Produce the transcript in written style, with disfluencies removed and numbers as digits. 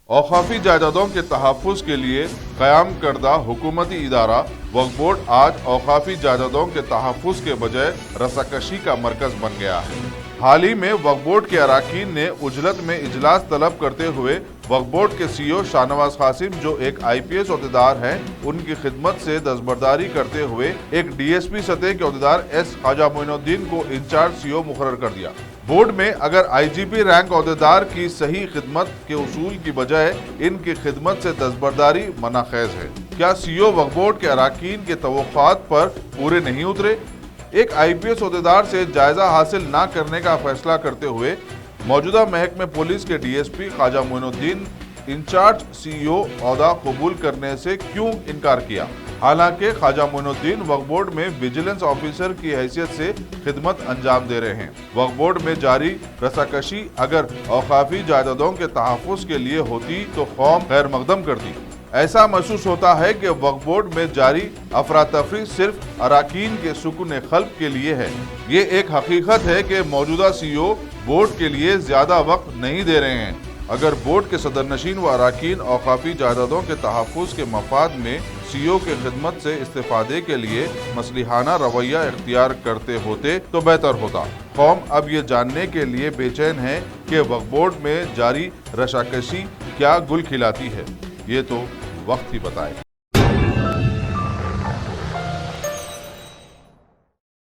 औकाफी जायदादों के तहफ़्फ़ुज़ के लिए क़याम करदा हुकूमती इदारा वक्फ़ बोर्ड आज औकाफी जायदादों के तहफ़्फ़ुज़ के बजाय रसाकशी का मरकज़ बन गया है। हाल ही में वक्फ़ बोर्ड के अरकान ने उजलत में इजलास तलब करते हुए वक्फ़ बोर्ड के CEO शाहनवाज कासिम, जो एक IPS ओहदेदार हैं, उनकी खिदमत से दस्तबरदारी करते हुए एक DSP सतह के ओहदेदार S ख्वाजा मोइनुद्दीन को इंचार्ज CEO मुकर्रर कर दिया। बोर्ड में अगर IGP रैंक ओहदेदार की सही खिदमत के उसूल की बजाय इनकी खिदमत से दस्तबरदारी मनाखेज है। क्या CEO वक्फ़ बोर्ड के अरकान के तवक्कुआत पर पूरे नहीं उतरे? एक IPS ओहदेदार से जायजा हासिल न करने का फैसला करते हुए मौजूदा महकमे पुलिस के DSP Khwaja Moinuddin in charge CEO ओहदा कबूल करने से क्यों इनकार किया? हालांकि ख्वाजा मोइनुद्दीन वक्फ़ बोर्ड में विजिलेंस ऑफिसर की हैसियत से खिदमत अंजाम दे रहे हैं। वक्फ़ बोर्ड में जारी रसाकशी अगर औकाफी जायदादों के तहफ़्फ़ुज़ के लिए होती तो कौम खैर मकदम करती। ऐसा महसूस होता है कि वक्फ़ बोर्ड में जारी अफरा-तफरी सिर्फ अरकान के सुकून क़ल्ब के लिए है। ये एक हकीकत है कि मौजूदा CEO बोर्ड के लिए ज़्यादा वक्त नहीं दे रहे हैं। अगर बोर्ड के सदरनशीन व अरकान औकाफी जायदादों के तहफ़्फ़ुज़ के मफाद में CEO के खिदमत से इस्तेफ़ादे के लिए मसलिहाना रवैया इख्तियार करते होते तो बेहतर होता। कौम अब ये जानने के लिए बेचैन है कि वक्फ़ बोर्ड में जारी रसाकशी क्या गुल खिलाती है। ये तो वक्त ही बताए।